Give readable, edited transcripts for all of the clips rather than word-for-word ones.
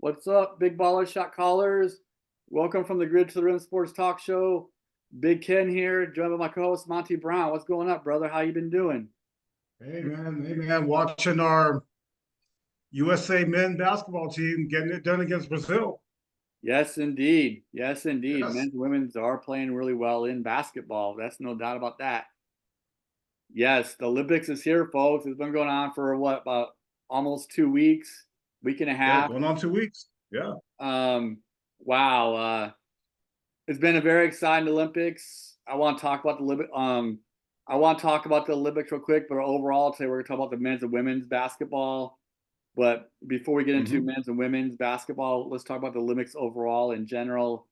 What's up, big baller shot callers? Welcome from the Grid to the Rim Sports Talk Show. Big Ken here, joined by my co-host Monty Brown. What's going up, brother? How you been doing? Hey man, watching our USA men basketball team getting it done against Brazil. Yes, indeed. Yes, indeed. Yes, Men's and women's are playing really well in basketball. That's no doubt about that. Yes, the Olympics is here, folks. It's been going on for what, about almost 2 weeks, week and a yeah, half. going on 2 weeks. Yeah, Um, wow. It's been a very exciting Olympics. I want to talk about the I want to talk about the Olympics real quick, but overall today we're going to talk about the men's and women's basketball. But before we get into hmm men's and women's basketball, let's talk about the Olympics overall in general.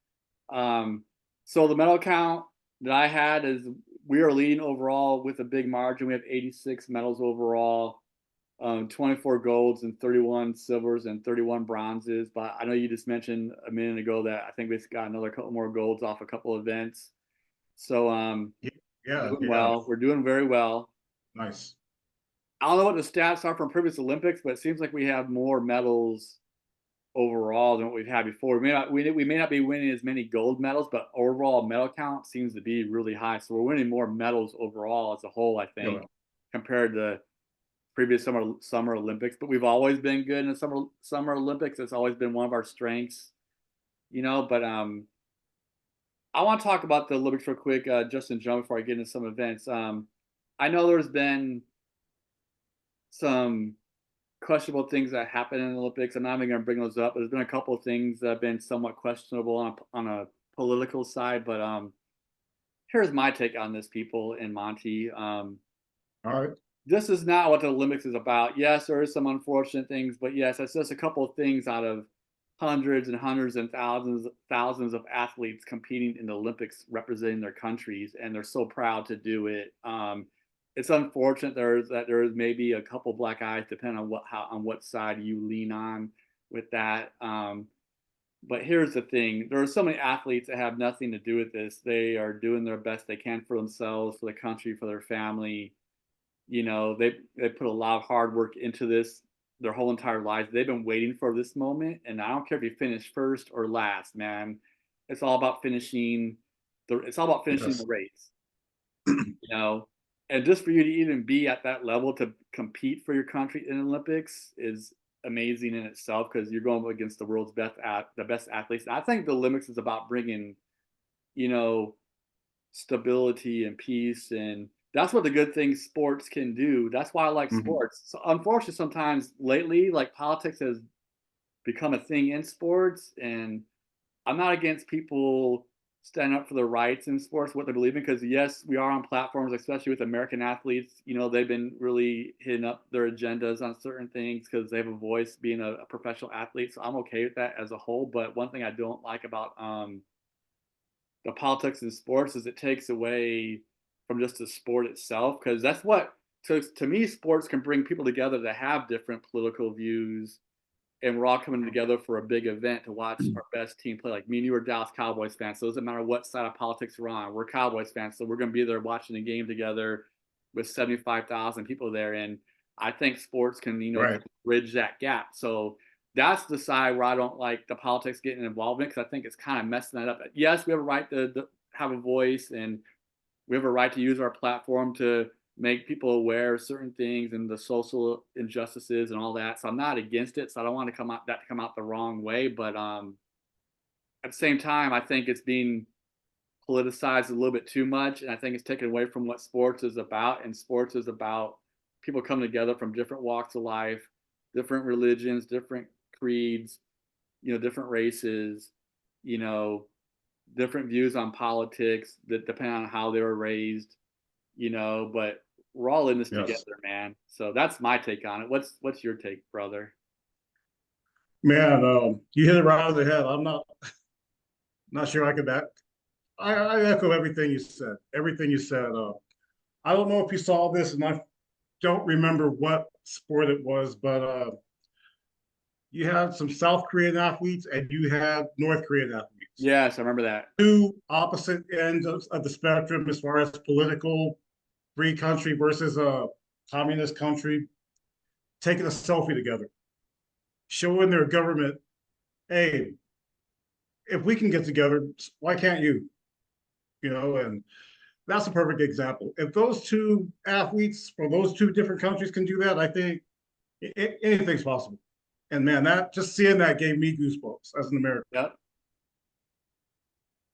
Um, so the medal count that I had is we are leading overall with a big margin. We have 86 medals overall, 24 golds and 31 silvers and 31 bronzes. But I know you just mentioned a minute ago that I think we just got another couple more golds off a couple of events. So yeah, yeah, doing yeah. well. We're doing very well. Nice. I don't know what the stats are from previous Olympics, but it seems like we have more medals overall than what we've had before. We may not be winning as many gold medals, but overall medal count seems to be really high. So we're winning more medals overall as a whole, I think, Yeah, compared to previous summer Olympics. But we've always been good in the summer Olympics. It's always been one of our strengths, you know. But I want to talk about the Olympics real quick, just in general, before I get into some events. I know there's been some questionable things that happen in the Olympics. I'm not even going to bring those up. There's been a couple of things that have been somewhat questionable on a political side, but here's my take on this, people and Monty. all right. This is not what the Olympics is about. Yes, there is some unfortunate things, but yes, it's just a couple of things out of hundreds and thousands of athletes competing in the Olympics representing their countries, and they're so proud to do it. It's unfortunate there is maybe a couple black eyes depending on what side you lean on with that. But here's the thing: there are so many athletes that have nothing to do with this. They are doing their best they can for themselves, for the country, for their family. You know, they put a lot of hard work into this their whole entire lives. They've been waiting for this moment, and I don't care if you finish first or last, man. It's all about finishing the Yes. race, you know. And just for you to even be at that level to compete for your country in the Olympics is amazing in itself because you're going against the world's best athletes. And I think the Olympics is about bringing, you know, stability and peace, and that's what the good things sports can do. That's why I like hmm sports. So unfortunately, sometimes lately, like politics has become a thing in sports, and I'm not against people standing up for their rights in sports, what they believe in, because yes, we are on platforms, especially with American athletes. You know, they've been really hitting up their agendas on certain things because they have a voice being a professional athlete. So I'm okay with that as a whole. But one thing I don't like about the politics in sports is it takes away from just the sport itself, because that's what to me sports can bring people together that have different political views, and we're all coming together for a big event to watch our best team play. Like me and you are Dallas Cowboys fans, so it doesn't matter what side of politics we're on. We're Cowboys fans, so we're going to be there watching the game together with 75,000 people there. And I think sports can, you know, Right. bridge that gap. So that's the side where I don't like the politics getting involved in, because I think it's kind of messing that up. Yes, we have a right to have a voice, and we have a right to use our platform to make people aware of certain things and the social injustices and all that. So I'm not against it. So I don't want to come out the wrong way. But at the same time, I think it's being politicized a little bit too much, and I think it's taken away from what sports is about. And sports is about people coming together from different walks of life, different religions, different creeds, you know, different races, you know, different views on politics that depend on how they were raised, you know. But we're all in this Yes. together, man. So that's my take on it. What's your take, brother? Man, you hit it right on the head. I'm not sure I could back. I echo everything you said. Everything you said. I don't know if you saw this, and I don't remember what sport it was, but you had some South Korean athletes and you had North Korean athletes. Yes, I remember that. Two opposite ends of the spectrum as far as political, free country versus a communist country, taking a selfie together, showing their government hey, if we can get together, why can't you? You know, and that's a perfect example. If those two athletes from those two different countries can do that, I think anything's possible. And man, that just seeing that gave me goosebumps as an American. Yep.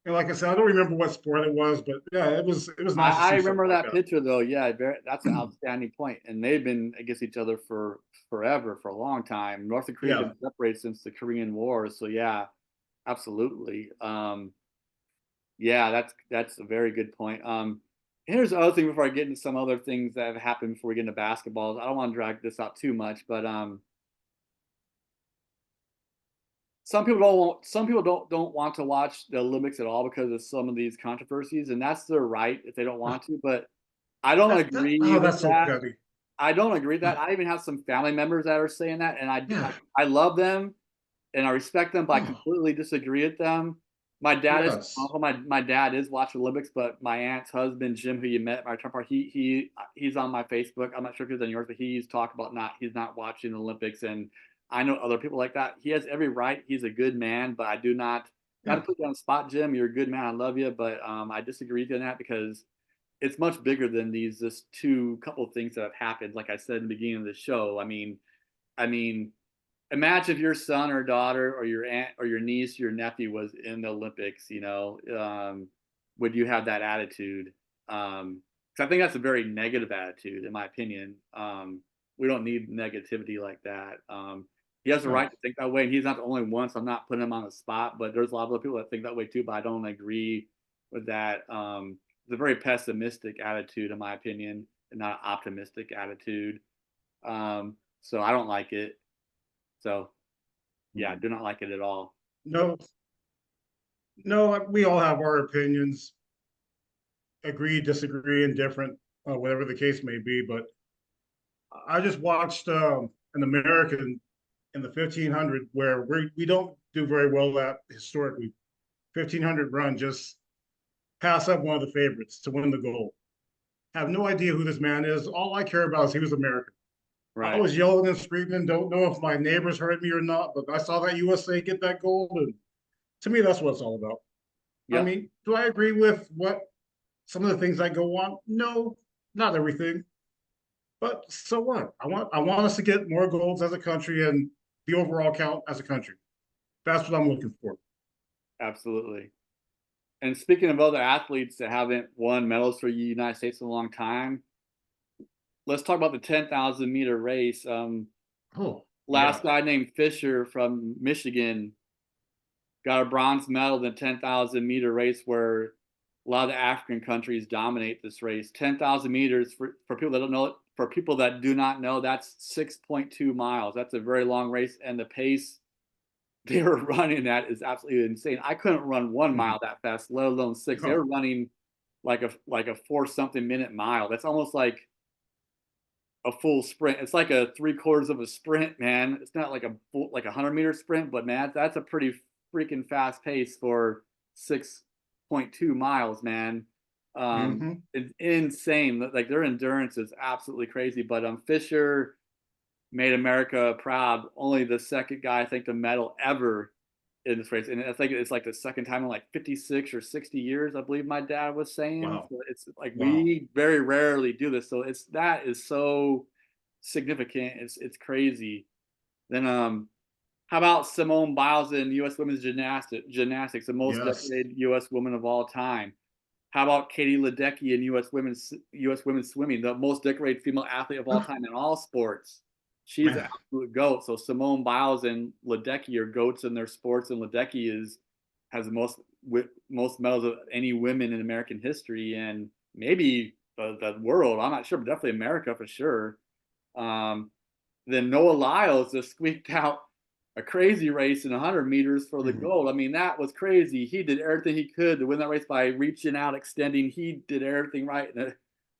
And like I said, I don't remember what sport it was, but yeah, it was nice to I see something remember like that that. picture though. Yeah, that's an outstanding point. And they've been against each other for forever, for a long time. North and Korea have Yeah. been separated since the Korean War. So yeah, absolutely. Yeah, that's a very good point. Here's the other thing before I get into some other things that have happened before we get into basketballs. I don't want to drag this out too much, but some people don't want to watch the Olympics at all because of some of these controversies, and that's their right if they don't want to. But I don't agree Oh, with that's so that. petty. I don't agree with that. I even have some family members that are saying that, and Yeah. I love them and I respect them, but I Oh, completely disagree with them. My dad is yes. my dad is watching Olympics, but my aunt's husband Jim, who you met at my return party, he's on my Facebook. I'm not sure if he's on yours, but he's talked about not he's not watching the Olympics, and I know other people like that. He has every right. He's a good man, but I do not to Yeah. put you on the spot, Jim. You're a good man. I love you, but I disagree with you on that because it's much bigger than these just two couple of things that have happened. Like I said in the beginning of the show, I mean, imagine if your son or daughter or your aunt or your niece, your nephew was in the Olympics. Would you have that attitude? Because I think that's a very negative attitude, in my opinion. We don't need negativity like that. He has the No. right to think that way, and he's not the only one. So I'm not putting him on the spot, but there's a lot of other people that think that way too. But I don't agree with that. It's a very pessimistic attitude, in my opinion, and not an optimistic attitude. So I don't like it. So yeah, I Mhm. do not like it at all. No, no, we all have our opinions, agree, disagree, indifferent, whatever the case may be. But I just watched an American in the 1500 where we don't do very well at historically. 1500 run, just pass up one of the favorites to win the gold. Have no idea who this man is. All I care about is he was American. I Right. was yelling and screaming. Don't know if my neighbors heard me or not, but I saw that USA get that gold, and to me, that's what it's all about. I Yep. mean, do I agree with what some of the things that go on? No, not everything. But so what? I want us to get more golds as a country and the overall count as a country. That's what I'm looking for. Absolutely. And speaking of other athletes that haven't won medals for the United States in a long time, let's talk about the 10,000-meter race. Oh, Last yeah. guy named Fischer from Michigan got a bronze medal in the 10,000-meter race where a lot of the African countries dominate this race. 10,000 meters for people that don't know, for people that do not know, that's 6.2 miles. That's a very long race, and the pace they were running at is absolutely insane. I couldn't run 1 mile Mhm. that fast, let alone six. They Oh, were running like a 4 something minute mile. That's almost like a full sprint. It's like a 3/4 of a sprint, man. It's not like a full, like a 100-meter sprint, but man, that's a pretty freaking fast pace for 6.2 miles, man. hmm. It's insane. Like their endurance is absolutely crazy. But Fisher made America proud. Only the second guy, I think, to medal ever in this race, and I think it's like the second time in like 56 or 60 years. I believe my dad was saying. Wow. So it's like Wow. we very rarely do this. So that is so significant. It's crazy. Then how about Simone Biles in U.S. women's gymnastics, the most Yes. decorated U.S. woman of all time? How about Katie Ledecky in U.S. women's swimming, the most decorated female athlete of all time in all sports? She's an Man. absolute goat. So Simone Biles and Ledecky are goats in their sports, and Ledecky has the most medals of any women in American history, and maybe the world. I'm not sure, but definitely America for sure. Um, then Noah Lyles just squeaked out a crazy race in 100 meters for the Mhm. gold. I mean, that was crazy. He did everything he could to win that race by reaching out, extending. He did everything right. I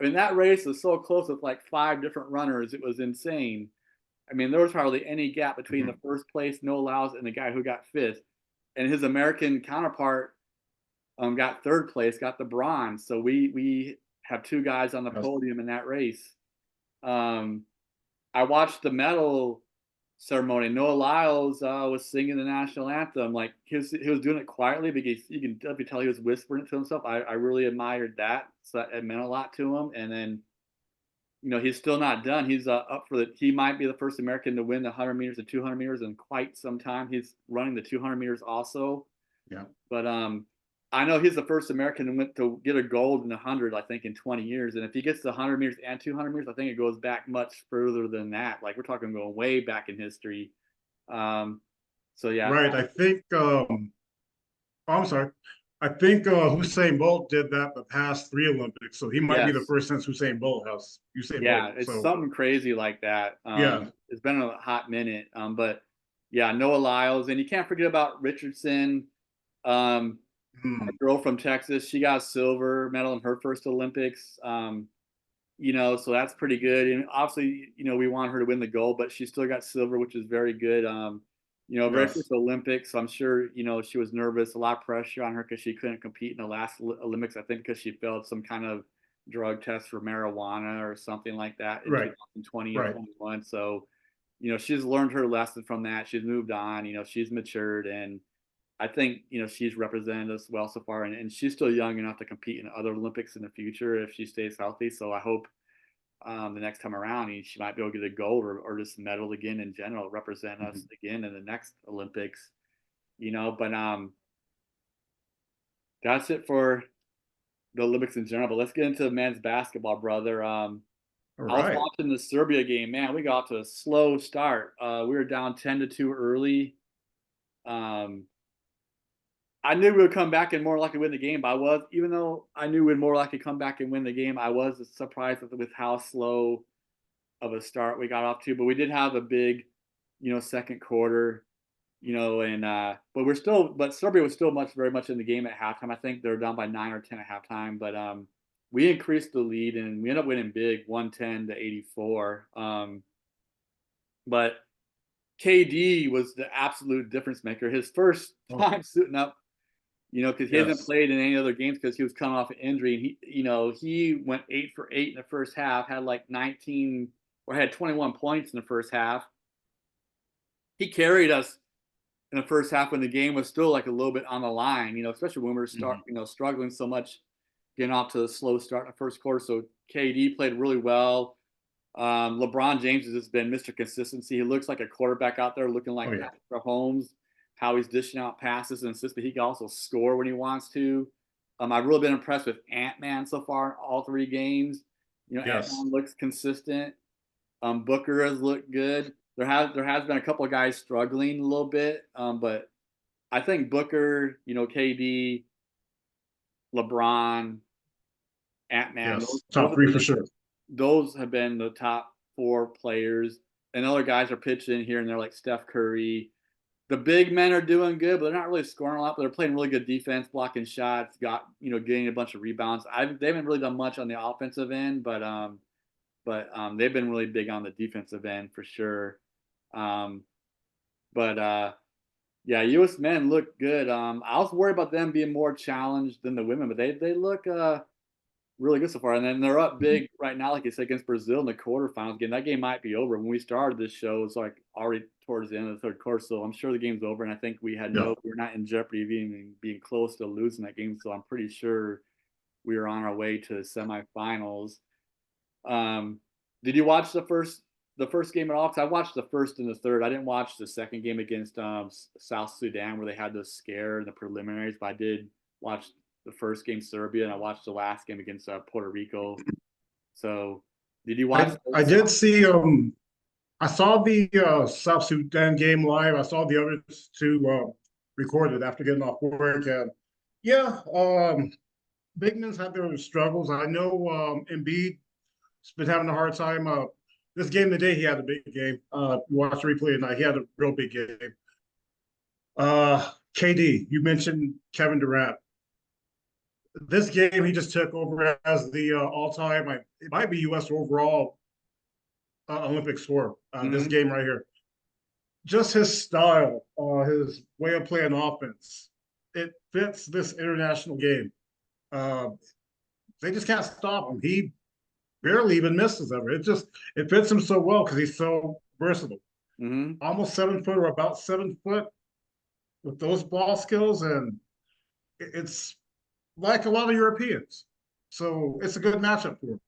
mean, that race was so close with like 5 different runners. It was insane. I mean, there was hardly any gap between the Mhm. first place Noah Lyles and the guy who got fifth. And his American counterpart got third place, got the bronze. So we have two guys on the Yes. podium in that race. Um, I watched the medal. ceremony. Noah Lyles was singing the national anthem. Like he was doing it quietly because you can definitely tell he was whispering it to himself. I really admired that. So it meant a lot to him. And then he's still not done. He's up for the. He might be the first American to win the 100 meters and 200 meters in quite some time. He's running the 200 meters also. Yeah. But I know he's the first American to get a gold in the 100, I think, in 20 years. And if he gets the 100 meters and 200 meters, I think it goes back much further than that. Like we're talking going way back in history. Um, so yeah, Right. I think I'm sorry. I think Usain Bolt did that the past 3 Olympics, so he might be the yes, first since Usain Bolt has Usain yeah, Bolt. it's So something crazy like that. yeah. It's been a hot minute, but yeah, Noah Lyles, and you can't forget about Richardson. Um, Hmm. a girl from Texas, she got a silver medal in her first Olympics. So that's pretty good. And obviously, we want her to win the gold, but she still got silver, which is very good. Very Yes. first Olympics. So I'm sure, she was nervous, a lot of pressure on her because she couldn't compete in the last Olympics, I think, because she failed some kind of drug test for marijuana or something like that in Right. 2020 or Right. 21. So, she's learned her lesson from that. She's moved on, she's matured. And I think she's represented us well so far, and she's still young enough to compete in other Olympics in the future if she stays healthy. So I hope the next time around she might be able to get a gold or just medal again in general, represent Mhm. us again in the next Olympics. But that's it for the Olympics in general. But let's get into men's basketball, brother. All I was right. watching the Serbia game. Man, we got to a slow start. We were down 10-2 early. Um, I knew we would come back and more likely win the game, but even though I knew we'd more likely come back and win the game, I was surprised with how slow of a start we got off to. But we did have a big, second quarter, and but Serbia was still very much in the game at halftime. I think they were down by 9 or 10 at halftime, but we increased the lead and we ended up winning big, 110-84. But KD was the absolute difference maker. His first Oh, time suiting up, because he hasn't yes. played in any other games because he was coming off an injury. And he went 8 for 8 in the first half, had like 19 or had 21 points in the first half. He carried us in the first half when the game was still like a little bit on the line, especially when we were Mhm. struggling so much getting off to a slow start in the first quarter. So KD played really well. LeBron James has just been Mr. Consistency. He looks like a quarterback out there looking Oh like yeah. Patrick Mahomes, how he's dishing out passes and assists, but he can also score when he wants to. I've really been impressed with Ant-Man so far in all 3 games. Yes. Ant-Man looks consistent. Booker has looked good. There has been a couple of guys struggling a little bit, but I think Booker, KD, LeBron, Ant-Man, Yes. Top three for sure. those have been the top 4 players. And other guys are pitching here and they're like Steph Curry. The big men are doing good, but they're not really scoring a lot. But they're playing really good defense, blocking shots, getting a bunch of rebounds. They haven't really done much on the offensive end, but they've been really big on the defensive end for sure. Um, but yeah, U.S. men look good. I was worried about them being more challenged than the women, but they look really good so far. And then they're up Mhm. big right now, like you said, against Brazil in the quarterfinals game. That game might be over. When we started this show, it's like already towards the end of the third quarter. So I'm sure the game's over. And I think Yeah. we're not in jeopardy of even being close to losing that game. So I'm pretty sure we are on our way to semifinals. Um, did you watch the first game at all? Because I watched the first and the third. I didn't watch the second game against South Sudan where they had the scare in the preliminaries, but I did watch the first game Serbia and I watched the last game against Puerto Rico. So, did you watch I those? did see I saw the South Sudan game live. I saw the others two recorded after getting off work. And yeah, big men's had their struggles. I know Embiid's been having a hard time. This game today, he had a big game. Watch the replay tonight. He had a real big game. KD, you mentioned Kevin Durant. This game, he just took over as the all-time. It might be U.S. overall Olympic score. This Mm-hmm. game right here, just his style, his way of playing offense, it fits this international game. Uh, they just can't stop him. He barely even misses ever. It fits him so well because he's so versatile. Hmm. almost 7 foot or about 7 foot with those ball skills, and it's like a lot of Europeans. So it's a good matchup for him.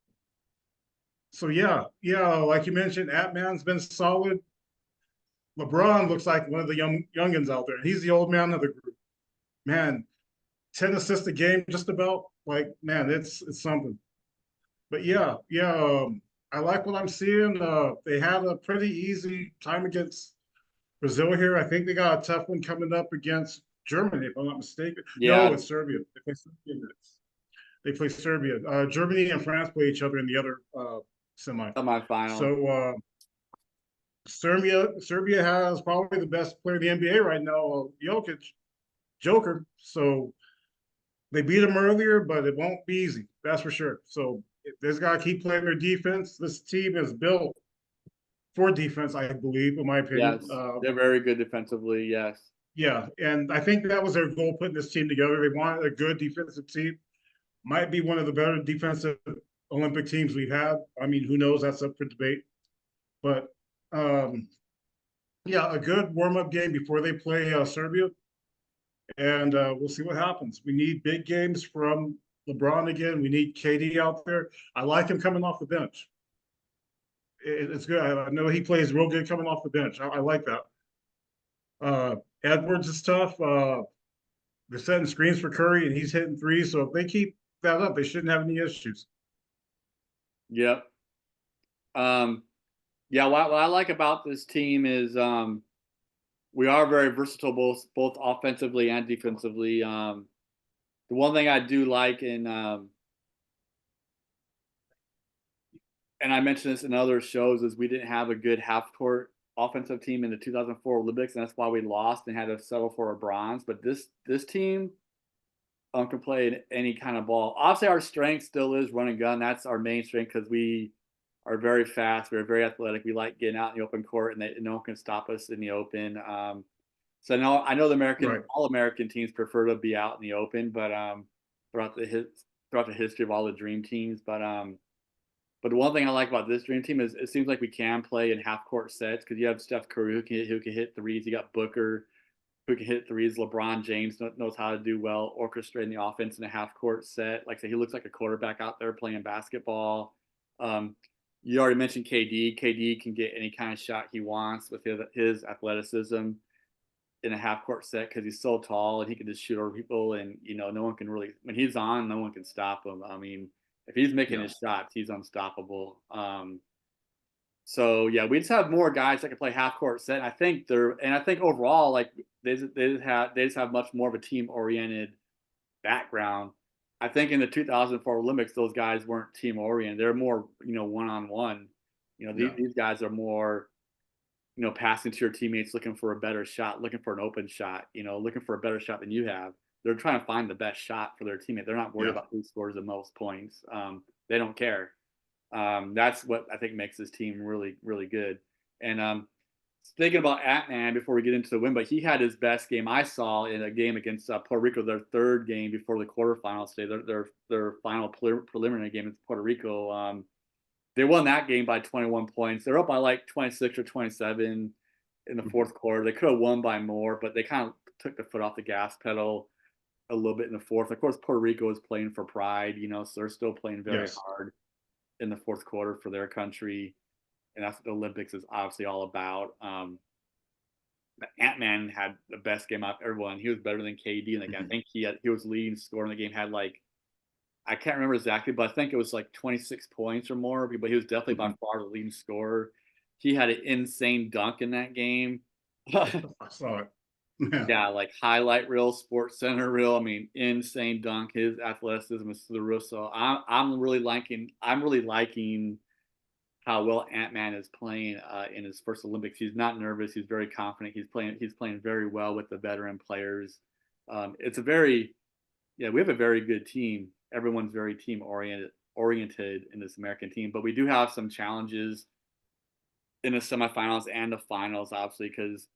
So yeah, like you mentioned, Atman's been solid. LeBron looks like one of the youngins out there. He's the old man of the group. Man, 10 assists a game, just about. Like, man, it's something. But I like what I'm seeing. They had a pretty easy time against Brazil here. I think they got a tough one coming up against Germany, if I'm not mistaken. No, Yeah, it's Serbia. They play Serbia next. They play Serbia. Germany and France play each other in the other semi. semifinals. So Serbia has probably the best player in the NBA right now, Jokic, Joker. So they beat him earlier, but it won't be easy. That's for sure. So they just got to keep playing their defense. This team is built for defense, I believe, in my opinion. Yes, they're very good defensively. Yes. Yeah, and I think that was their goal putting this team together. They wanted a good defensive team. Might be one of the better defensive Olympic teams we've had. I mean, who knows? That's up for debate. But um, yeah, a good warm up game before they play Serbia, and we'll see what happens. We need big games from LeBron again. We need KD out there. I like him coming off the bench. It's good. I know he plays real good coming off the bench. I like that. Edwards is tough. They're setting screens for Curry, and he's hitting threes. So if they keep that up, they shouldn't have any issues. Yep. Um, yeah, what I like about this team is we are very versatile, both offensively and defensively. The one thing I do like, and I mentioned this in other shows, is we didn't have a good half court offensive team in the 2004 Olympics, and that's why we lost and had to settle for a bronze. But this team can play any kind of ball. Obviously, our strength still is run and gun. That's our main strength because we are very fast. We're very athletic. We like getting out in the open court, and no one can stop us in the open. So no, I know the Right. all American teams prefer to be out in the open, but throughout throughout the history of all the dream teams, but the one thing I like about this dream team is it seems like we can play in half court sets because you have Steph Curry who can hit threes. You got Booker who can hit threes. LeBron James knows how to do well orchestrating the offense in a half court set. Like I said, he looks like a quarterback out there playing basketball. Um, you already mentioned KD. KD can get any kind of shot he wants with his athleticism in a half court set because he's so tall and he can just shoot over people, and no one can really, when he's on, no one can stop him. I mean, if he's making Yeah. his shots, he's unstoppable. So yeah, we just have more guys that can play half court set. I think overall, like they just have much more of a team oriented background. I think in the 2004 Olympics, those guys weren't team oriented. They're more one on one. Yeah. These guys are more passing to your teammates, looking for a better shot, looking for an open shot, looking for a better shot than you have. They're trying to find the best shot for their teammate. They're not worried Yeah. about who scores the most points. They don't care. That's what I think makes this team really, really good. And thinking about Atman before we get into the win, but he had his best game I saw in a game against Puerto Rico, their third game before the quarterfinals today, their final preliminary game against Puerto Rico. They won that game by 21 points. They're up by like 26 or 27 in the Mhm. fourth quarter. They could have won by more, but they kind of took the foot off the gas pedal a little bit in the fourth. Of course, Puerto Rico is playing for pride, so they're still playing very Yes. hard in the fourth quarter for their country, and that's what the Olympics is obviously all about. Ant-Man had the best game out of everyone. He was better than KD in the game. I Mhm. think he was leading scorer in the game. Had like, I can't remember exactly, but I think it was like 26 points or more. But he was definitely by Mhm. far the leading scorer. He had an insane dunk in that game. I saw it. Yeah. Yeah, like highlight reel, Sports Center reel. I mean, insane dunk. His athleticism is through the roof. So I'm really liking how well Ant Man is playing in his first Olympics. He's not nervous. He's very confident. He's playing very well with the veteran players. It's a very Yeah, we have a very good team. Everyone's very team oriented in this American team, but we do have some challenges in the semifinals and the finals, obviously, because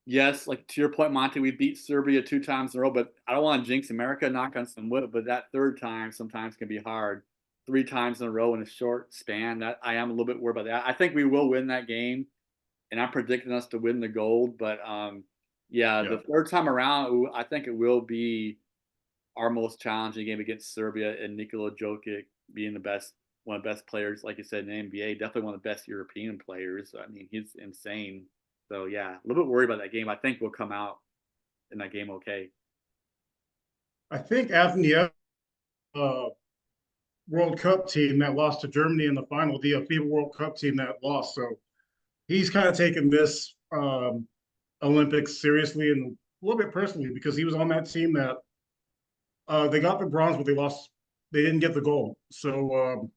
yes, like to your point, Monty, we beat Serbia 2 times in a row, but I don't want to jinx America, knock on some wood, but that third time sometimes can be hard. 3 times in a row in a short span, that I am a little bit worried about that. I think we will win that game, and I'm predicting us to win the gold. But yeah, Yeah. the third time around, I think it will be our most challenging game against Serbia, and Nikola Jokic being one of the best players, like you said, in the NBA, definitely one of the best European players. I mean, he's insane. So yeah, a little bit worried about that game. I think we'll come out in that game okay. I think after the uh, World Cup team that lost to Germany in the final, the FIBA World Cup team that lost. So he's kind of taken this Olympics seriously and a little bit personally because he was on that team that they got the bronze, but they lost. They didn't get the gold. So as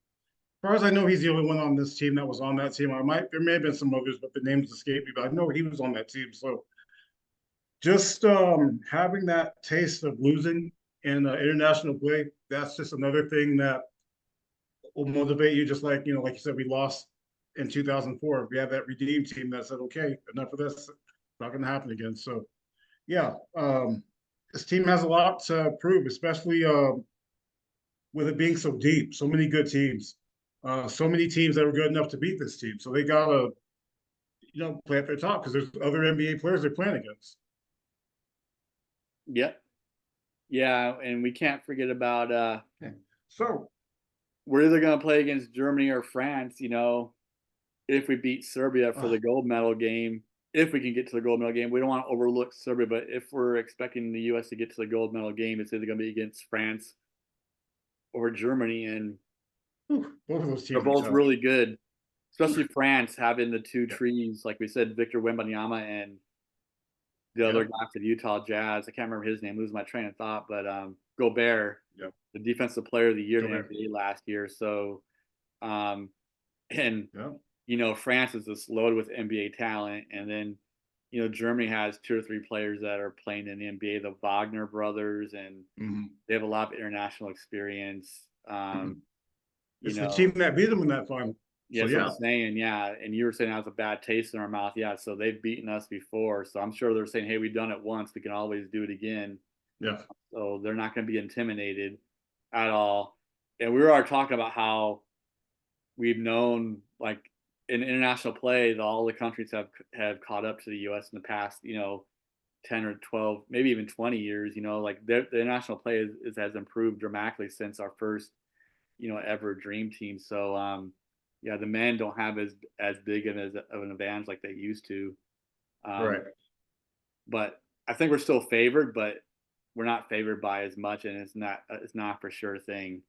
far as I know, he's the only one on this team that was on that team. There may have been some others, but the names escape me. But I know he was on that team. So just having that taste of losing in international play, that's just another thing that will motivate you. Just like like you said, we lost in 2004. We have that redeem team that said, "Okay, enough of this. It's not going to happen again." So yeah, this team has a lot to prove, especially with it being so deep. So many good teams, so many teams that were good enough to beat this team. So they gotta play at their top because there's other NBA players they're playing against. Yep. Yeah, and we can't forget about Okay. So we're either going to play against Germany or France. If we beat Serbia for uh, the gold medal game, if we can get to the gold medal game, we don't want to overlook Serbia. But if we're expecting the U.S. to get to the gold medal game, it's either going to be against France or Germany, and both of those they're teams are both tough. really good. Especially France having the two trees, like we said, Victor Wembanyama and the other Yep. guy for the Utah Jazz. I can't remember his name, losing my train of thought, but Gobert, Yep. the defensive player of the year in the Gobert. NBA last year. So, um, and Yep. France is just loaded with NBA talent, and then Germany has two or three players that are playing in the NBA, the Wagner brothers, and Mm-hmm. they have a lot of international experience. Mm-hmm. You It's the know, team that beat them in that final. yeah, So that's what I'm yeah, saying. Yeah, and you were saying that was a bad taste in our mouth. Yeah, so they've beaten us before, so I'm sure they're saying, "Hey, we've done it once. We can always do it again." yeah, So they're not going to be intimidated at all. And we were talking about how we've known, like in international play, all the countries have caught up to the U.S. in the past, 10 or 12, maybe even 20 years. Like the international play has improved dramatically since our first, ever dream team. So yeah, the men don't have as big of an advantage like they used to. right. But I think we're still favored, but we're not favored by as much, and it's not for sure thing.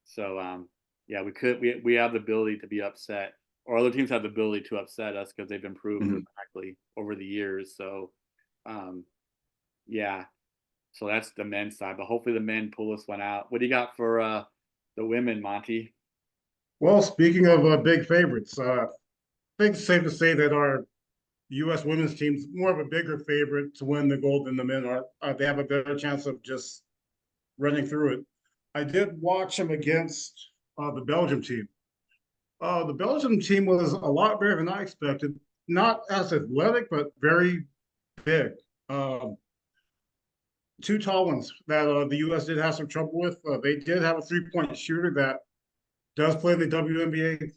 So yeah, we have the ability to be upset, or other teams have the ability to upset us because they've improved Mhm. dramatically over the years. So um, yeah, so that's the men's side, but hopefully the men pull this one out. What do you got for the women, Monty? Well, speaking of big favorites, I think it's safe to say that our U.S. women's team's more of a bigger favorite to win the gold than the men are. They have a better chance of just running through it. I did watch them against the Belgium team. The Belgium team was a lot better than I expected. Not as athletic, but very big. Um, Two tall ones that the U.S. did have some trouble with. They did have a three-point shooter that does play in the WNBA.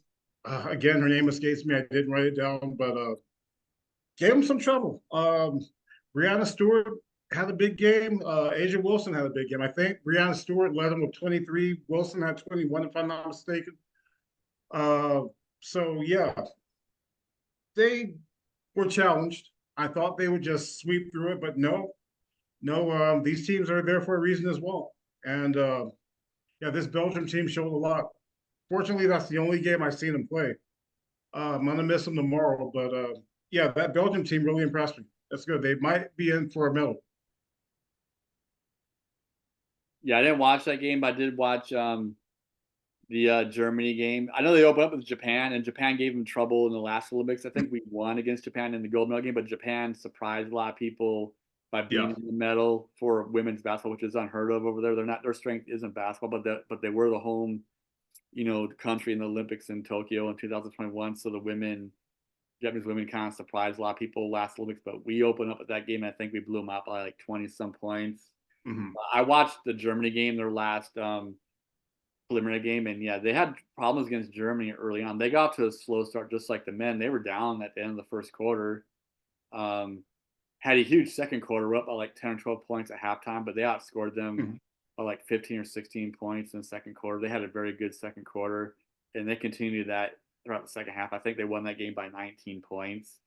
Again, her name escapes me. I didn't write it down, but gave them some trouble. Brianna Stewart had a big game. Asia Wilson had a big game. I think Brianna Stewart led them with 23. Wilson had 21, if I'm not mistaken. Uh, so yeah, they were challenged. I thought they would just sweep through it, but no, no. These teams are there for a reason as well. And yeah, this Belgium team showed a lot. Fortunately, that's the only game I've seen them play. I'm gonna miss them tomorrow, but yeah, that Belgium team really impressed me. That's good. They might be in for a medal. Yeah, I didn't watch that game, but I did watch the Germany game. I know they opened up with Japan, and Japan gave them trouble in the last Olympics. I think we won against Japan in the gold medal game, but Japan surprised a lot of people by being Yeah. in the medal for women's basketball, which is unheard of over there. Their strength isn't basketball, but they were the home, country in the Olympics in Tokyo in 2021. So the Japanese women kind of surprised a lot of people last Olympics, but we opened up with that game, and I think we blew them out by like 20 some points. Mm-hmm. I watched the Germany game, their last preliminary game, and yeah, they had problems against Germany early on. They got to a slow start, just like the men. They were down at the end of the first quarter. Um, had a huge second quarter, we're up by like 10 or 12 points at halftime, but they outscored them Mhm. by like 15 or 16 points in the second quarter. They had a very good second quarter, and they continued that throughout the second half. I think they won that game by 19 points.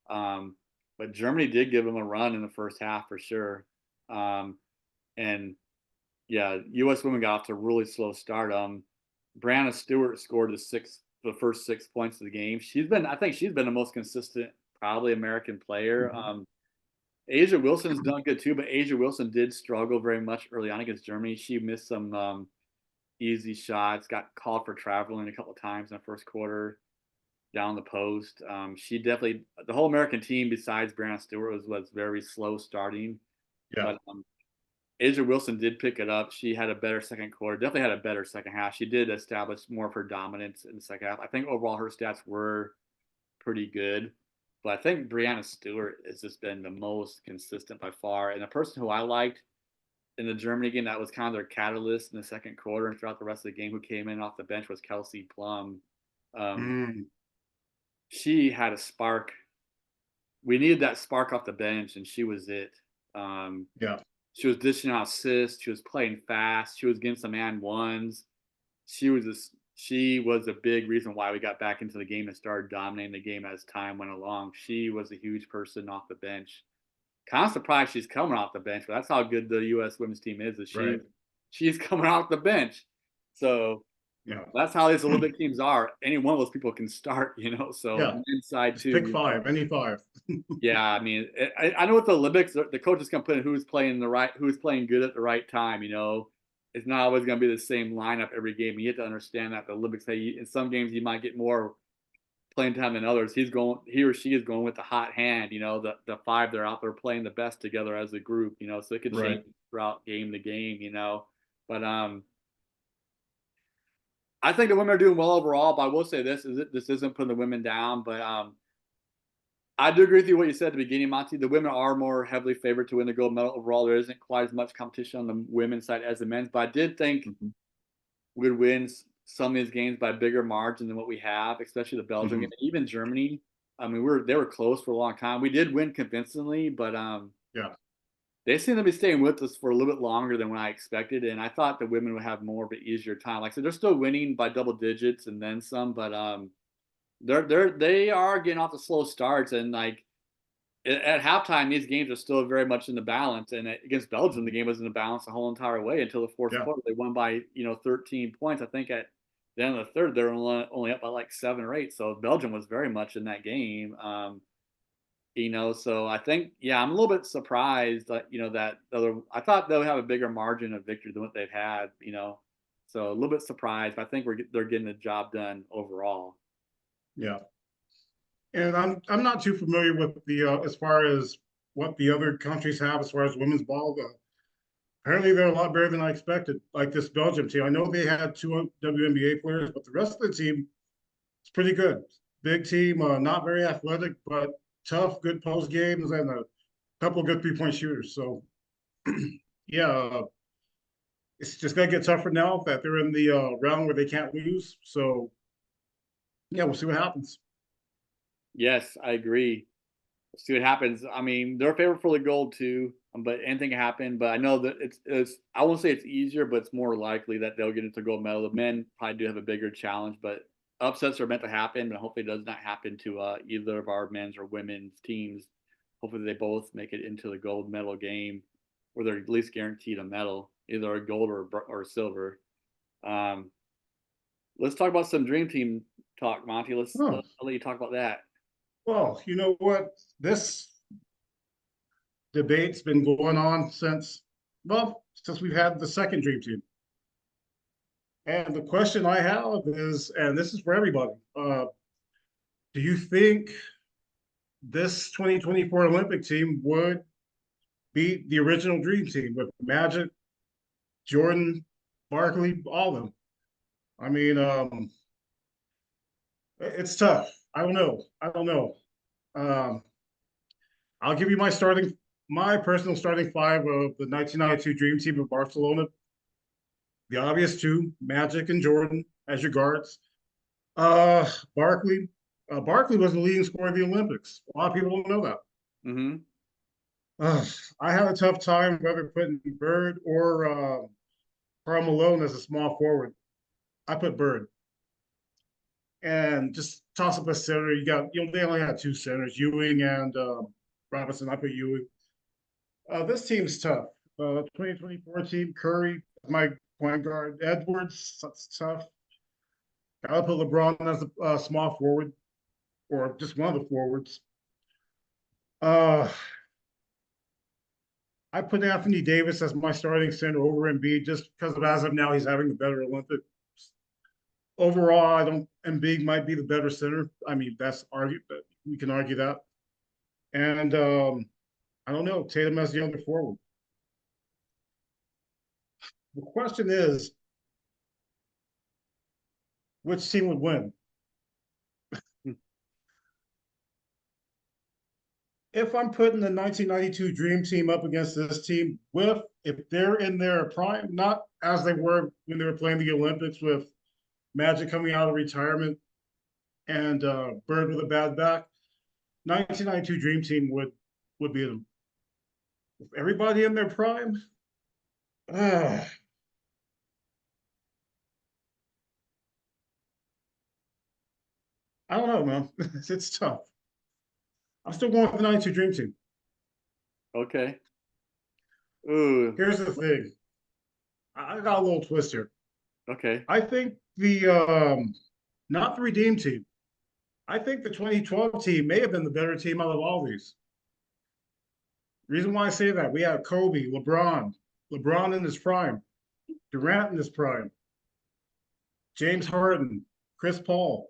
Um, but Germany did give them a run in the first half for sure. And yeah, U.S. women got off to a really slow start. Brianna Stewart scored the first 6 points of the game. I think she's been the most consistent, probably American player. Mhm. Asia Wilson's done good too, but Asia Wilson did struggle very much early on against Germany. She missed some easy shots, got called for traveling a couple of times in the first quarter down the post. She definitely, the whole American team besides Brianna Stewart was very slow starting, Yeah. but Asia Wilson did pick it up. She had a better second quarter, definitely had a better second half. She did establish more of her dominance in the second half. I think overall her stats were pretty good. But I think Brianna Stewart has just been the most consistent by far. And the person who I liked in the Germany game that was kind of their catalyst in the second quarter and throughout the rest of the game, who came in off the bench, was Kelsey Plum. Um, Mm. she had a spark. We needed that spark off the bench, and she was it. Um, Yeah. she was dishing out assists. She was playing fast. She was getting some and ones. She was a big reason why we got back into the game and started dominating the game as time went along. She was a huge person off the bench. Kind of surprised she's coming off the bench, but that's how good the U.S. women's team is. Right. She's coming off the bench, so Yeah. that's how these Olympic teams are. Any one of those people can start, So Yeah. inside Just too. pick five, any five. Yeah, I mean, I know with the Olympics, the coaches can put in who's playing good at the right time. It's not always going to be the same lineup every game. You have to understand that the Olympics, hey, in some games you might get more playing time than others. He or she is going with the hot hand. The five they're out there playing the best together as a group. So it could change Right. throughout game to game. But I think the women are doing well overall. But I will say this isn't putting the women down, but I do agree with you what you said at the beginning, Monty. The women are more heavily favored to win the gold medal overall. There isn't quite as much competition on the women's side as the men's, but I did think Mhm. we would win some of these games by a bigger margin than what we have, especially the Belgium Mhm. game, even Germany. I mean, they were close for a long time. We did win convincingly, but Yeah. they seem to be staying with us for a little bit longer than what I expected. And I thought the women would have more of an easier time. Like I said, they're still winning by double digits and then some, but they are getting off the slow starts, and like at halftime, these games are still very much in the balance. And against Belgium, the Mhm. game was in the balance the whole entire way until the fourth Yeah. quarter. They won by 13 points. I think at the end of the third, they're only up by like 7 or 8. So Belgium was very much in that game. So I think I'm a little bit surprised that that I thought they would have a bigger margin of victory than what they've had. So a little bit surprised. But I think they're getting the job done overall. Yeah. And I'm not too familiar with the as far as what the other countries have as far as women's ball. Apparently, they're a lot better than I expected. Like this Belgium team, I know they had two WNBA players, but the rest of the team is pretty good. Big team, not very athletic, but tough, good post games, and a couple of good 3-point shooters. So, yeah, it's just gonna get tougher now that they're in the round where they can't lose. So, yeah, we'll see what happens. Yes, I agree. See what happens. I mean, they're favored for the gold too, but anything can happen. But I know that it's I won't say it's easier, but it's more likely that they'll get into gold medal. The men probably do have a bigger challenge, but upsets are meant to happen. But hopefully, it does not happen to either of our men's or women's teams. Hopefully, they both make it into the gold medal game, or they're at least guaranteed a medal, either a gold or silver. Um, let's talk about some dream team talk, Monty. Oh, I'll let you talk about that. well, you know what? This debate's been going on since we've had the second dream team. And the question I have is, and this is for everybody, do you think this 2024 Olympic team would beat the original dream team with Magic, Jordan, Barkley, all of them? I mean, it's tough. I don't know. I don't know. Um, I'll give you my personal starting five of the 1992 Dream Team of Barcelona. The obvious two, Magic and Jordan as your guards. Uh, Barkley. Barkley was the leading scorer of the Olympics. A lot of people don't know that. Mm-hmm. Uh, I had a tough time whether putting Bird or Karl Malone as a small forward. I put Bird and just toss up a center. They only had two centers, Ewing and Robinson. I put Ewing. This team's tough. 2024 team, Curry, my point guard. Edwards, that's tough. Gotta put LeBron as a small forward or just one of the forwards. Uh, I put Anthony Davis as my starting center over Embiid just because of as of now he's having a better Olympics. Overall, I don't. Embiid might be the better center. I mean, that's argue. We can argue that. And I don't know. Tatum as the other forward. The question is, which team would win? If I'm putting the 1992 Dream Team up against this team, if they're in their prime, not as they were when they were playing the Olympics with Magic coming out of retirement and Bird with a bad back, 1992 Dream Team would beat them. With everybody in their prime, uh, I don't know, man. It's tough. I'm still going with the 92 Dream Team. Okay. Ooh. Here's the thing. I got a little twist here. Okay. I think the not the Redeem Team. I think the 2012 team may have been the better team out of all these. Reason why I say that, we have Kobe, LeBron in his prime, Durant in his prime, James Harden, Chris Paul.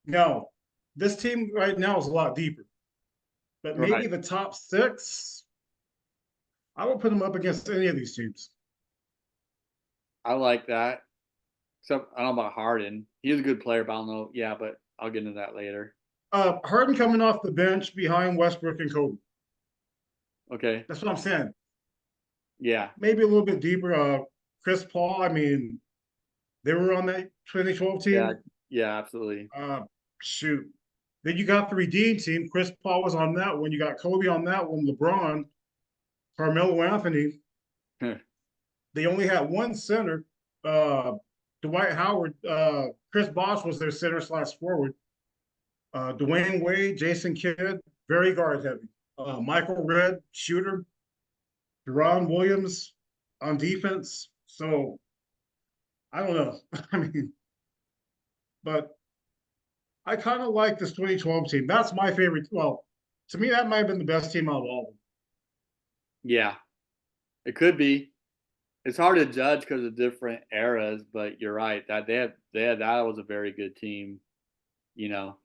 Now, this team right now is a lot deeper, but maybe Right. the top six, I would put them up against any of these teams. I like that. Except I don't know about Harden. He was a good player, but I don't know. Yeah, but I'll get into that later. Harden coming off the bench behind Westbrook and Kobe. Okay. That's what I'm saying. Yeah. Maybe a little bit deeper. Chris Paul, I mean, they were on that 2012 Yeah. team. Yeah. Absolutely. Uh, Shoot. Then you got the Redeem team. Chris Paul was on that one. You got Kobe on that one. LeBron, Carmelo Anthony. They only had one center. Dwight Howard. Chris Bosh was their center slash forward. Dwayne Wade, Jason Kidd, very guard heavy. Michael Redd, shooter. Deron Williams on defense. So I don't know. I mean, but I kind of like this 2012 team. That's my favorite. Well, to me, that might have been the best team out of all of them. Yeah. It could be. It's hard to judge because of different eras, but you're right that they had that was a very good team. You know.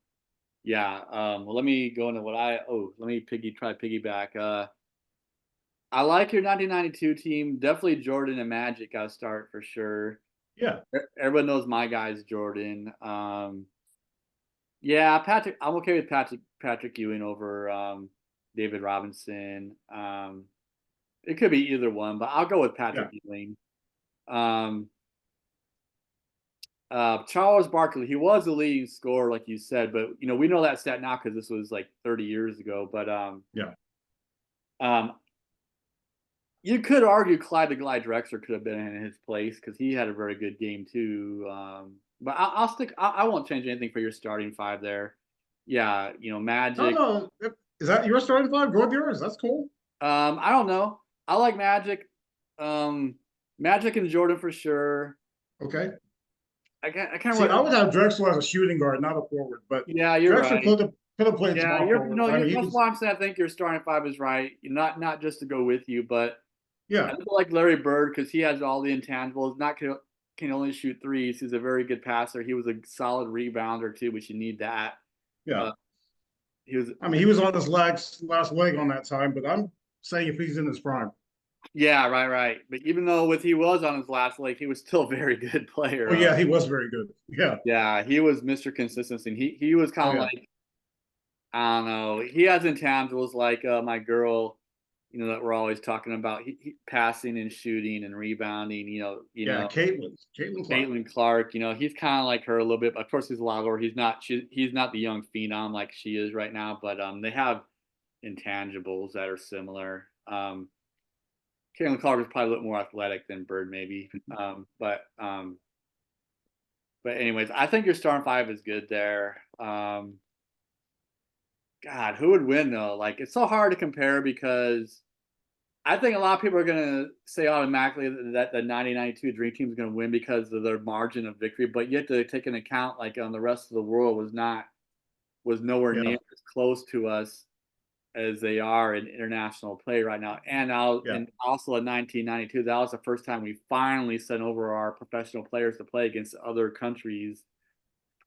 Yeah. Well, let me go into what I. Oh, let me try to piggyback. I like your 1992 team. Definitely Jordan and Magic got to start for sure. Yeah, Everyone knows my guy's Jordan. Yeah, Patrick. I'm okay with Patrick Ewing over David Robinson. It could be either one, but I'll go with yeah, Patrick Ewing. Um, Charles Barkley. He was the leading scorer, like you said, but we know that stat now because this was like 30 years ago. But yeah. um, you could argue Clyde the Glide Drexler could have been in his place because he had a very good game too. But I'll stick. I won't change anything for your starting five there. Yeah, No, Magic. no. Is that your starting five? Go with yours. That's cool. I don't know. I like Magic. Um, Magic and Jordan for sure. Okay. I can't See, really. I would have Drexler as a shooting guard, not a forward. But Yeah, you're Drexler right. could have played Yeah, small you're forward. no. I mean, he That's was. why I'm saying I think your starting five is right. Not just to go with you, but I Yeah, feel like Larry Bird because he has all the intangibles. Not can only shoot threes. He's a very good passer. He was a solid rebounder too, which you need that. yeah. Uh, he was. I mean, he was on his last leg on that time. But I'm saying if he's in his prime. Yeah, right. But even though he was on his last leg, he was still a very good Oh player. yeah, he was very good. Yeah. Yeah, he was Mr. Consistency. And he was Oh kind of yeah. like I don't know. He has intangibles like my girl that we're always talking about, passing and shooting and rebounding. Yeah, Caitlin Clark. Caitlin Clark. He's kind of like her a little bit, but of course he's a lot lower. He's not the young phenom like she is right now, but they have intangibles that are similar. Caitlin Clark is probably a little more athletic than Bird, maybe. But anyways, I think your starting five is good there. God, who would win though? Like, it's so hard to compare because I think a lot of people are gonna say automatically that the 1992 Dream Team is gonna win because of their margin of victory. But you have to take into account, like, on the rest of the world was nowhere near Yeah, as close to us as they are in international play right now. yeah. And also in 1992, that was the first time we finally sent over our professional players to play against other countries'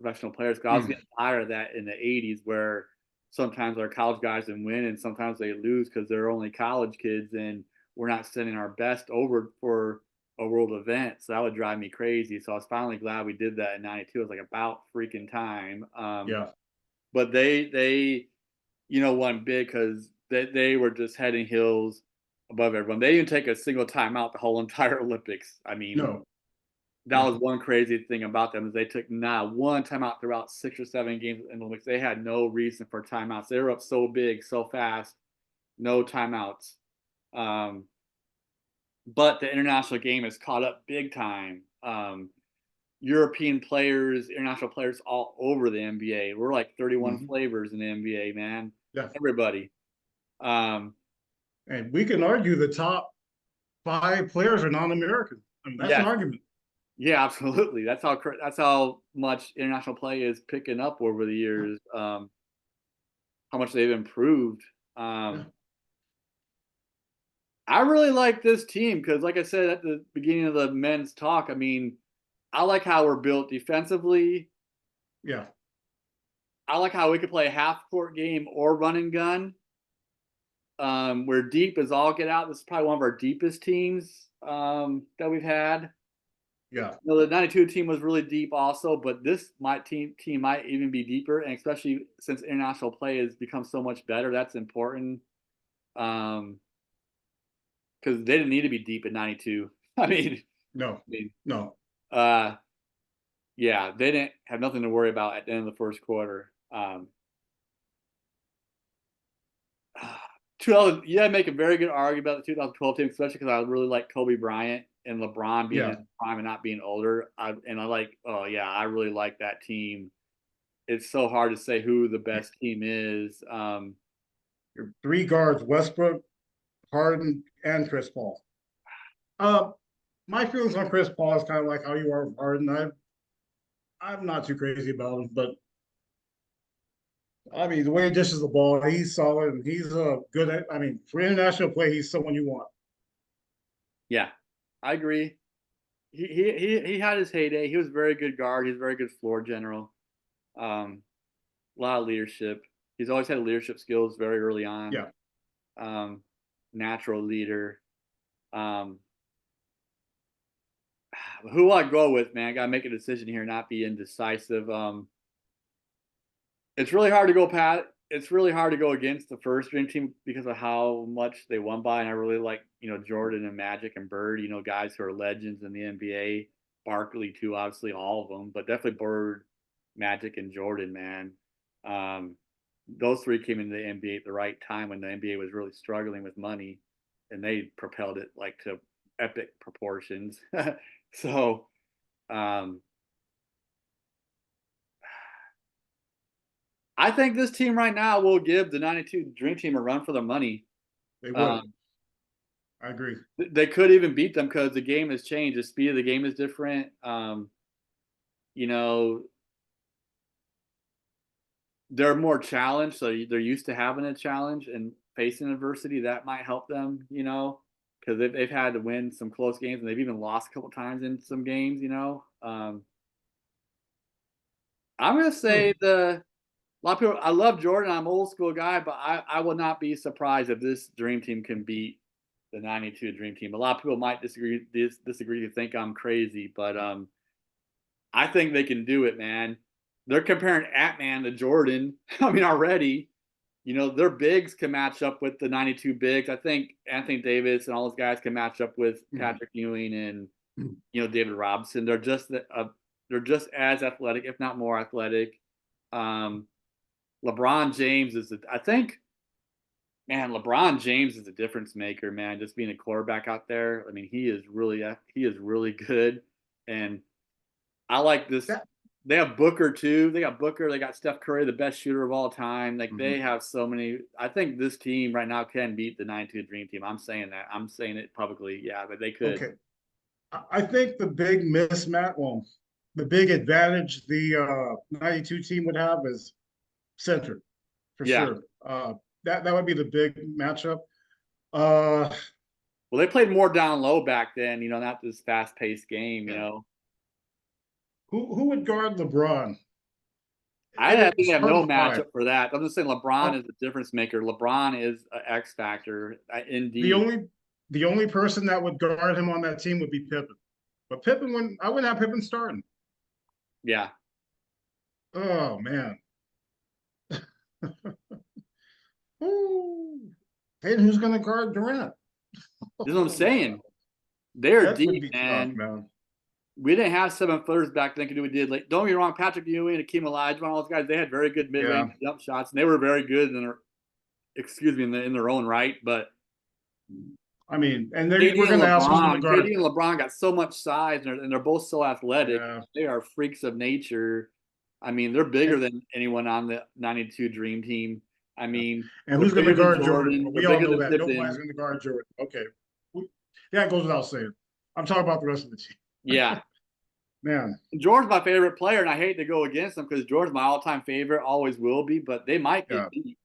professional players. 'Cause I was Mm, getting tired of that in the 80s, where sometimes our college guys would win and sometimes they lose because they're only college kids and we're not sending our best over for a world event. So that would drive me crazy. So I was finally glad we did that in '92. It was like about freaking time. yeah. But they won big because they were just head and heels above everyone. They didn't take a single timeout the whole entire Olympics. I mean, No, that was no. one crazy thing about them is they took not one timeout throughout 6 or 7 games in the Olympics. They had no reason for timeouts. They were up so big, so fast, no timeouts. Um, but the international game has caught up big time. European players, international players all over the NBA. We're like 31 Hmm. flavors in the NBA, man. Yeah. Everybody. Um, And we can argue the top five players are non-American. I mean, that's an yes, argument. yeah, absolutely. That's how much international play is picking up over the Yeah, years. How much they've improved. yeah, Um, I really like this team because, like I said at the beginning of the men's talk, I mean, I like how we're built defensively. yeah, I like how we could play a half court game or run and gun. We're deep as all get out. This is probably one of our deepest teams that we've had. yeah, The '92 team was really deep also, but this team might even be deeper, and especially since international play has become so much better, that's important. Um, because they didn't need to be deep in '92. I mean, no, I mean, no. uh, yeah, they didn't have nothing to worry about at the end of the first quarter. 2000, yeah, make a very good argument about the 2012 team, especially because I really like Kobe Bryant and LeBron being in Yeah, his prime and not being older. Oh yeah, I really like that team. It's so hard to say who the best team is. your three guards: Westbrook, Harden, and Chris Paul. Uh, my feelings on Chris Paul is kind of like how you are with Harden. I'm not too crazy about him, but I mean the way he dishes the ball, he's solid and he's good at. I mean, for international play, he's someone you want. Yeah, I agree. He had his heyday. He was a very good guard. He's a very good floor general. Um, a lot of leadership. He's always had leadership skills very early on. Yeah, Um, natural leader. Um, who I go with, man? I gotta make a decision here, not be indecisive. It's really hard to go pat. It's really hard to go against the first dream team because of how much they won by, and I really like Jordan and Magic and Bird. Guys who are legends in the NBA. Barkley too, obviously all of them, but definitely Bird, Magic, and Jordan. Man, um, those three came into the NBA at the right time when the NBA was really struggling with money, and they propelled it like to epic proportions. So um, I think this team right now will give the '92 Dream Team a run for their money. they would. Um, I agree. they could even beat them because the game has changed. The speed of the game is different. You know, they're more challenged, so they're used to having a challenge and facing adversity. That might help them, because they've had to win some close games and they've even lost a couple times in some games. I'm gonna say Hmm. a lot of people. I love Jordan. I'm an old school guy, but I will not be surprised if this Dream Team can beat the '92 Dream Team. A lot of people might disagree to think I'm crazy, but I think they can do it, man. They're comparing Atman to Jordan. I mean, already. their bigs can match up with the 92 bigs. I think Anthony Davis and all those guys can match up with Mhm. Patrick Ewing and David Robinson. They're just as athletic, if not more athletic. Um, LeBron James I think, man, LeBron James is a difference maker, man. Just being a quarterback out there. I mean, he is really good, and I like this. That, They have Booker too. They got Booker. They got Steph Curry, the best shooter of all time. Like mhm. they have so many. I think this team right now can beat the 92 Dream Team. I'm saying that. I'm saying it publicly. Yeah, but they could. Okay. I think the big mismatch, well, the big advantage the 92 team would have is center for Yeah. sure. That would be the big matchup. Uh, Well, they played more down low back then. Not this fast paced game. yeah. Who would guard LeBron? It I think is they have hard no to find. matchup for that. I'm just saying LeBron Uh, is a difference maker. LeBron is an X factor, the indeed. only the only person that would guard him on that team would be Pippen. But Pippen wouldn't. I wouldn't have Pippen starting. Yeah, Oh man. Ooh. And who's going to guard Durant? this is what I'm Oh wow, saying. They're that would deep, be tough, man. man. We didn't have 7 footers back then. Could do what we did. Like, don't get me wrong, Patrick Ewing, Akeem Olajuwon, all those guys. They had very good mid Yeah, range jump shots, and they were very good in their own right. But I mean, and we're KD and going to ask who's going to LeBron, guard. KD and LeBron got so much size, and they're both so athletic. Yeah, They are freaks of nature. I mean, they're bigger and, than anyone on the 92 Dream Team. I yeah. mean, And they're who's going to bigger than guard Jordan? Jordan. Well, They're we all bigger know than that nobody's Pippen. going to guard Jordan. Okay, that goes without saying. I'm talking about the rest of the team. Yeah. Man, Jordan's my favorite player, and I hate to go against him because Jordan's my all-time favorite, always will be, but they might yeah, get beat.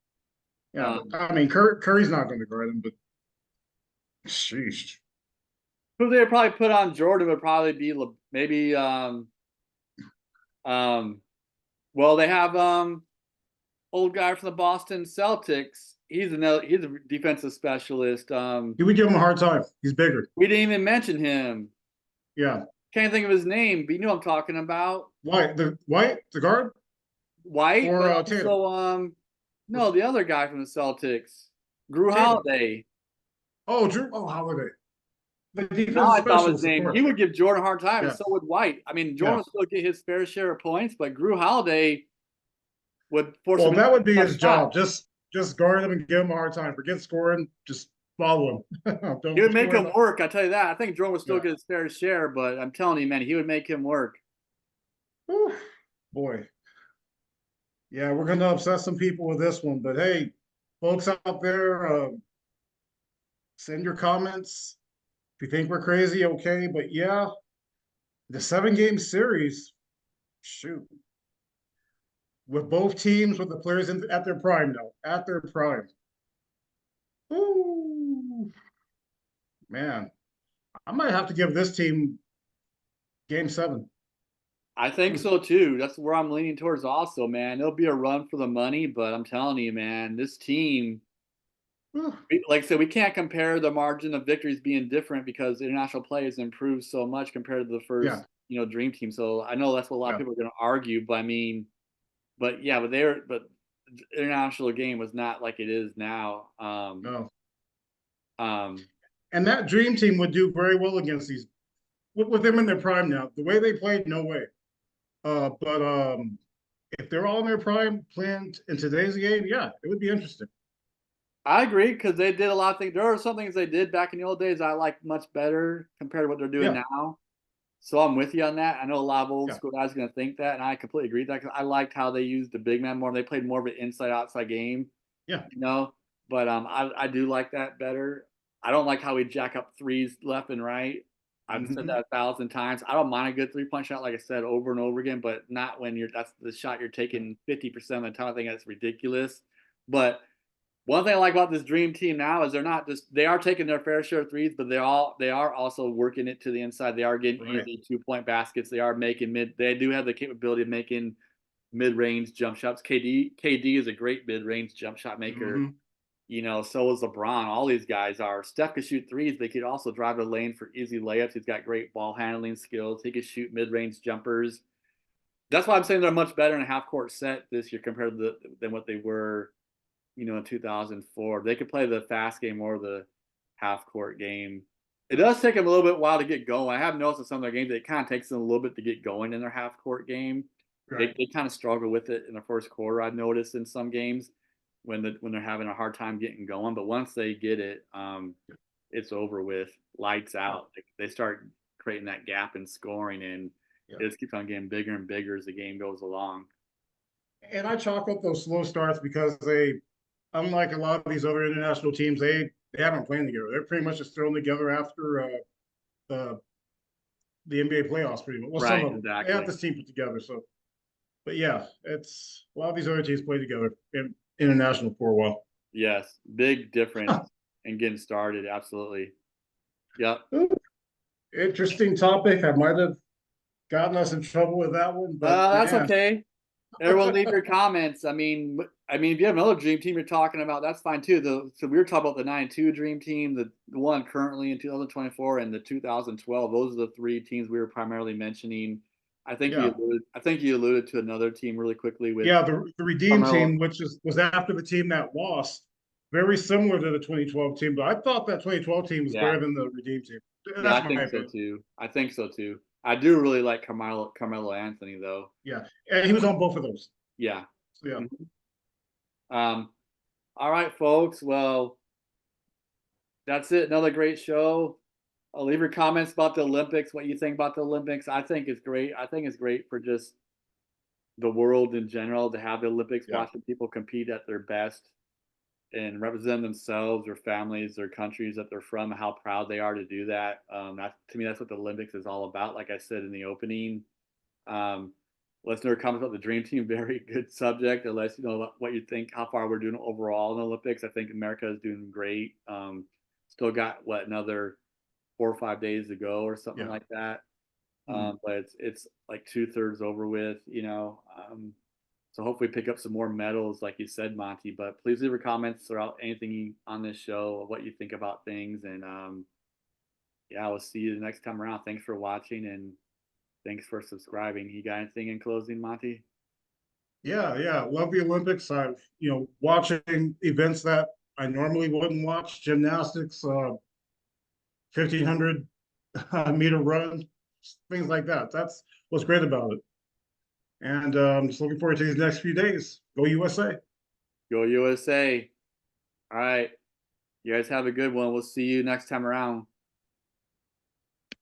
yeah. But Um, I mean, Curry's not going to guard him. But sheesh. who they would probably put on Jordan would probably be maybe um well they have old guy from the Boston Celtics. He's a defensive specialist. He would give him a hard time. He's bigger. We didn't even mention him. Yeah. Can't think of his name, but you know what I'm talking about. The guard White, or but Tatum. also no, the other guy from the Celtics. Drew Tatum. Holiday. Oh, Drew. Oh, Holiday. The Now defensive I thought of his specialist, of name. He course. would give Jordan a hard time, and Yeah, so would White. I mean, Jordan yeah. would still get his fair share of points, but Drew Holiday would force Well, him into that would be a tough his shot. job. Just guard him and give him a hard time. Forget scoring. Just follow him. He Don't would make score him enough. work. I tell you that. I think Jordan would still Yeah. get his fair share, but I'm telling you, man, he would make him work. Whew, boy. Yeah, we're gonna upset some people with this one, but hey, folks out there, send your comments. If you think we're crazy, okay. But yeah, the 7 game series, shoot, with both teams with the players at their prime now, at their prime. Ooh, man, I might have to give this team game 7. I think Hmm. so too. That's where I'm leaning towards also, man. It'll be a run for the money, but I'm telling you, man, this team, Whew. like I said, we can't compare the margin of victories being different because international play has improved so much compared to the Yeah, first, Dream Team. So I know that's what a lot of yeah, people are going to argue, but I mean, but yeah, but the international game was not like it is now. no. Um, And that dream team would do very well against these with them in their prime now. The way they played, no way. But if they're all in their prime playing in today's game, yeah, it would be interesting. I agree because they did a lot of things. There are some things they did back in the old days I like much better compared to what they're doing Yeah, now. So I'm with you on that. I know a lot of old yeah, school guys are going to think that, and I completely agree with that because I liked how they used the big man more. They played more of an inside outside game, yeah. you know. But I do like that better. I don't like how we jack up threes left and right. I've said Hmm. that 1,000 times. I don't mind a good 3-point shot, like I said, over and over again, but not when that's the shot you're Yeah. taking 50% of the time. I think that's ridiculous. But one thing I like about this dream team now is they are taking their fair share of threes, but they are also working it to the inside. They are getting Right. easy 2-point baskets. They are making they do have the capability of making mid-range jump shots. KD is a great mid-range jump shot maker. Hmm. So is LeBron. All these guys are. Steph could shoot threes, but he could also drive the lane for easy layups. He's got great ball handling skills. He could shoot mid-range jumpers. That's why I'm saying they're much better in a half court set this year compared than what they were in 2004. They could play the fast game or the half court game. It does take them a little bit while to get going. I have noticed in some of their games, it kind of takes them a little bit to get going in their half court game. Right. They kind of struggle with it in the first quarter. I've noticed in some games when they're having a hard time getting going. But once they get it, it's over with, lights out. Like, they start creating that gap in scoring, and Yeah. it just keeps on getting bigger and bigger as the game goes along. And I chalk up those slow starts because unlike a lot of these other international teams, they haven't played together. They're pretty much just thrown together after the NBA playoffs, pretty much. Well, some Right, of them they have exactly. this team put together. So, but yeah, it's a lot of these other teams play together in international for a while. Yes, big difference in getting started. Absolutely. Yep. Interesting topic. I might have gotten us in trouble with that one, but That's man, okay. Everyone leave your comments. If you have another dream team you're talking about, that's fine too. So we were talking about the 92 dream team, the one currently in 2024, and the 2012. Those are the three teams we were primarily mentioning. yeah, I think you alluded to another team really quickly with yeah. The Redeem Carmelo. team, was after the team that lost, very similar to the 2012 team, but I thought that 2012 team was Yeah, better than the Redeem team. yeah, That's I my think so opinion. too. I think so too. I do really like Carmelo Anthony though. Yeah, and he was on both of those. Yeah. So yeah, Mhm. Um, all right, folks. Well, that's it. Another great show. I'll leave your comments about the Olympics, what you think about the Olympics. I think it's great. I think it's great for just the world in general to have the Olympics, yeah. watching people compete at their best and represent themselves, their families, their countries that they're from, how proud they are to do that. To me, that's what the Olympics is all about. Like I said in the opening, um, listener comments about the dream team, very good subject. Unless you know what you think, how far we're doing overall in the Olympics. I think America is doing great. Still got another 4 or 5 days to go or something Yeah. like that. Mhm. But it's like 2/3 over with. So hopefully pick up some more medals, like you said, Monty. But please leave your comments throughout anything on this show, what you think about things, and yeah, we'll see you the next time around. Thanks for watching and thanks for subscribing. You got anything in closing, Monty? Yeah, yeah. Love the Olympics. I've, watching events that I normally wouldn't watch, gymnastics, 1500 meter run, things like that. That's what's great about it. And I'm just looking forward to these next few days. Go USA. Go USA. All right. You guys have a good one. We'll see you next time around.